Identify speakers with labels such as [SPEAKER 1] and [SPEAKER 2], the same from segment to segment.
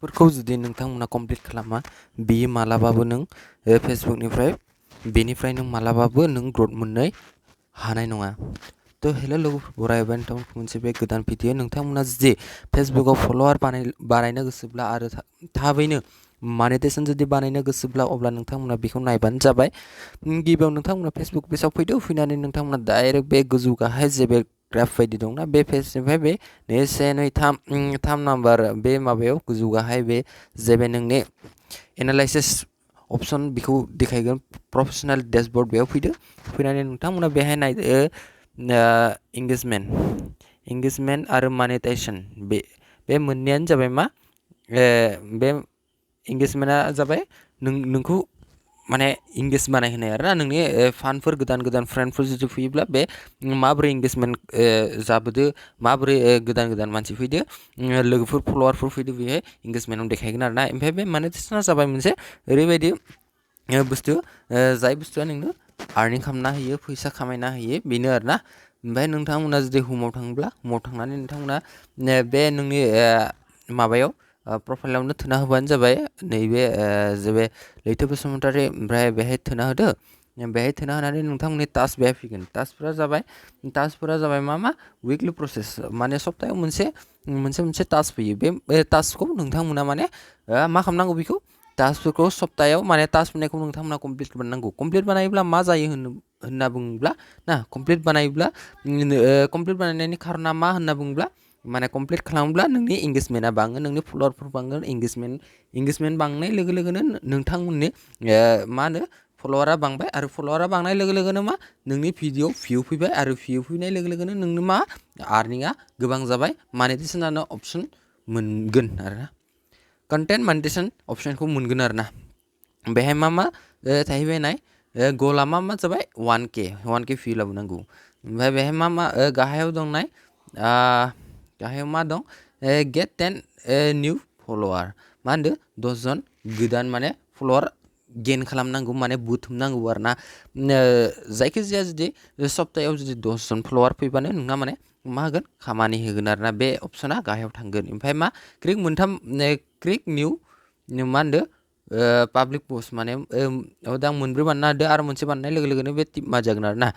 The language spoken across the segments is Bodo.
[SPEAKER 1] फोरखौ जुदि नोंथांमोना कमप्लिट खालामा बियो मालाबाबो नों फेसबुकनिफ्राय बेनिफ्राय नों मालाबाबो नों ग्रथ मोननो हानाय नङा। तो हेलो लोगोफोर बरायबाय नोंथांमोनखौ मोनसे बे गोदान भिडिअ नोंथांमोना जुदि फेसबुकाव फलोवार बानायनो गोसोब्ला आरो थाबैनो मनेटाइजेशन जुदि बानायनो गोसोब्ला अब्ला नोंथांमोना बेखौ नायबानो जाबाय। गिबियाव नोंथांमोना फेसबुक पेजाव फैदो, फैनानै नोंथांमोना डाइरेक्ट बे गोजौ गाहाय जे बे ग्राफ बायदि दंना बे पेजनिफ्राय बे 1 2 3 3 नाम्बार बे माबायाव गोजौ गाहाय बे जे बे नोंनि एनालाइसिस अपसन बेखौ देखायगोन प्रफेशनेल डेशबोर्ड बेयाव फैदो। फैनानै नोंथांमोना बेहाय नायदो इंगेजमेन्ट आरो मनेटाइजेशन बे मोननैयानो जाबाय मा बे इंगेजमेन्टआ जाबाय नोंखौ माने इंगेज बानायहोनाय आरोना नोंनि फानफोर गोदान फ्रेन्डफोर जुदि फैयोब्ला बे माबोरै इंगेजमेन्ट जाबोदो, माबोरै गोदान मानसि फैदो, लोगोफोर फलोवारफोर फैदो, बेहाय इंगेजमेन्टआव देखायगोन आरोना। ओमफ्राय बे मनेटाइजेशना जाबाय मोनसे ओरैबायदि बुस्थु जाय बुस्थुआ नोंनो आर्निं खालामना होयो, फैसा खामायना होयो बेनो आरोना। ओमफ्राय नोंथांमोना जुदि हमाव थाङोब्ला हमाव थांनानै नोंथांमोना बे नोंनि माबायाव प्रफाइलावनो थुना होबानो जाबाय नैबे जे बे लैथो बसुमतारी, ओमफ्राय बेहाय थुना होदो। बेहाय थुना होनानै नोंथांमोननि टास्क बेहाय फैगोन। टास्कफोरा जाबाय मा उइकलि प्रसेस, माने सप्तायाव मोनसे टास्क फैयो। बे टास्कखौ नोंथांमोना माने मा खालामनांगौ, बेखौ टास्कफोरखौ सप्तायाव माने टास्क फैनायखौ नोंथांमोना कमप्लिट बानायनांगौ। कमप्लिट बानायोब्ला मा जायो होनना बुङोब्ला ना, कमप्लिट बानायनायनि खारना मा होनना बुङोब्ला, माने कमप्लिट खालामोब्ला नोंनि इंगेजमेन्टआ बाङो, नोंनि फलोवारफोर बांगोन। इंगेजमेन्ट बांनाय लोगो लोगोनो नोंथांमोननि मा होनो फलोवारा बांबाय, आरो फलोवारा बांनाय लोगो लोगोनो मा नोंनि भिडिअ भिउ फैबाय, आरो भिउ फैनाय लोगो लोगोनो नोंनो मा आर्निंआ गोबां जाबाय, मनेटाइजेशन जानो अपसन मोनगोन आरोना। कन्टेन्ट मनेटाइजेशन अपसनखौ मोनगोन आरोना। बेहाय मा थाहैबाय नाय गला मा जाबाय 1K भिउ लाबोनांगौ। ओमफ्राय बेहाय मा गाहायाव दं नाय, गाहायाव मा दं, गेट 10 निउ फलोवार, मा होनदो 10 जन गोदान माने फलोवार गेन खालामनांगौ, माने बुथुमनांगौ आरोना। जायखिजाया जुदि सप्तायाव जुदि 10 जन फलोवार फैबानो नोंना माने मा होगोन, खामानि होगोन आरोना। बे अपसना गाहायाव थांगोन। ओमफ्राय मा क्लिक निउ मा होनदो पाब्लिक पस्ट, माने दा मोनब्रै बानायना होदो, आरो मोनसे बानायनाय लोगो लोगोनो बे टिप मा जागोन आरोना।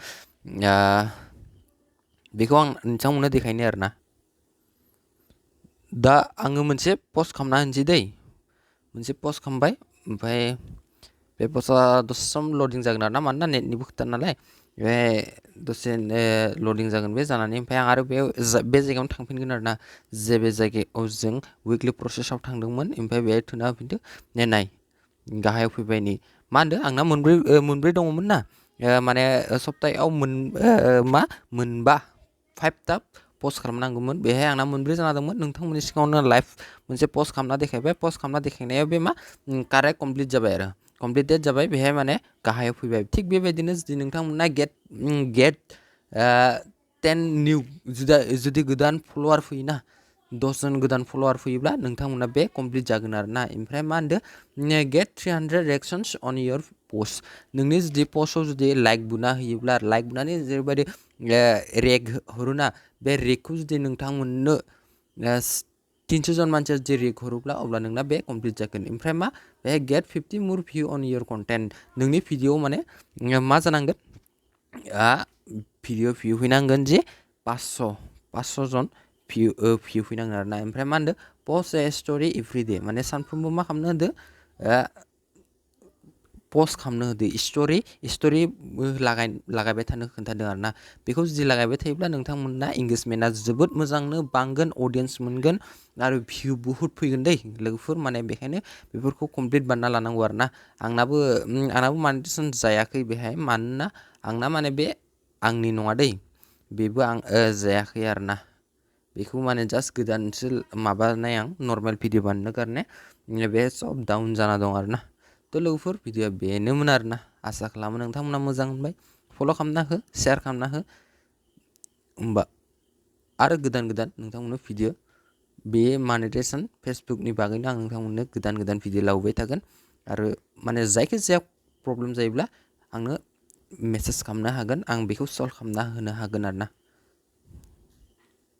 [SPEAKER 1] बेखौ आं नोंथांमोननो देखायनो आरोना। दा आङो मोनसे पस्ट खालामना होनोसै दै, मोनसे पस्ट खालामबाय। ओमफ्राय बे पस्टआ दसे सम लडिं जागोन आरोना, मानोना नेटनिबो खोथा नालाय बे दसे लडिं जागोन बे जानानै। ओमफ्राय आं आरो बे जायगायावनो थांफिनगोन आरोना, जे बे जायगायाव जों उइकलि प्रसेसआव थांदोंमोन। ओमफ्राय बेहाय थुना होफिनदो, नाय गाहायाव फैबाय। नै मा होनदो, आंना मोनब्रै दङमोन ना, माने सप्तायाव मोनबा 5टा पस्ट खालामनांगौमोन। बेहाय आंना मोनब्रै जाना दंमोन। नोंथांमोननि सिगाङावनो लाइभ मोनसे पस्ट खालामना देखायबाय। पस्ट खालामना देखायनायाव बे मा कारेक्ट कमप्लिट जाबाय आरो कमप्लिटेड जाबाय। बेहाय माने गाहायाव फैबाय। थिग बेबायदिनो जुदि नोंथांमोना गेट 10 निउ जुदि गोदान फलोवार फैयोना, 10 जन गोदान फलोवार फैयोब्ला नोंथांमोना बे कमप्लिट जागोन आरोना। ओमफ्राय मा होनदो, gate 300 reactions on your post, नोंनि जुदि पस्टआव जुदि लाइक बुना होयोब्ला, लाइक बुनानै जेरैबायदि रेक हरोना, बे रेकखौ जुदि नोंथांमोननो 300 जन मानसिया जुदि रेक हरोब्ला अब्ला नोंना बे कमप्लिट जागोन। ओमफ्राय मा बेहाय get 50 more views on your content, नोंनि भिडिअ माने मा जानांगोन, भिडिअ भिउ फैनांगोन जे 500 जन भिउ फैनांगोन आरोना। ओमफ्राय मा होनदो, पस्ट ए स्ट'रि एभ्रिडे, माने सानफ्रोमबो मा खालामनो होदो, पस्ट खालामनो होदो, स्ट'रि लागायबाय थानो खोन्थादों आरोना। बेखौ जुदि लागायबाय थायोब्ला नोंथांमोनना इंगेजमेन्टआ जोबोद मोजांनो बांगोन, अडियेन्स मोनगोन, आरो भिउ बुहुत फैगोन दै लोगोफोर। माने बेखायनो बेफोरखौ कमप्लिट बानायना लानांगौ आरोना। आंनाबो मनेटाइजेशन जायाखै बेहाय, मानोना आंना माने बे आंनि नङा दै, बेबो जायाखै आरोना। बेखौ माने जास्ट गोदानसो माबानाय, आं नर्मेल भिडिअ बानायनो गारने बे सब डाउन जाना दं आरोना। तो लोगोफोर भिडिअ बेनोमोन आरोना। आसा खालामो नोंथांमोना मोजां मोनबाय। फल' खालामना हो, शेयार खालामना हो, होमबा आरो गोदान नोंथांमोननो भिडिअ बे मनेटाइजेशन फेसबुकनि बागैनो आं नोंथांमोननो गोदान भिडिअ लाबोबाय थागोन। आरो माने जायखिजाया प्रब्लेम जायोब्ला आंनो मेसेज खालामनो हागोन, आं बेखौ सल्भ खालामना होनो हागोन आरोना।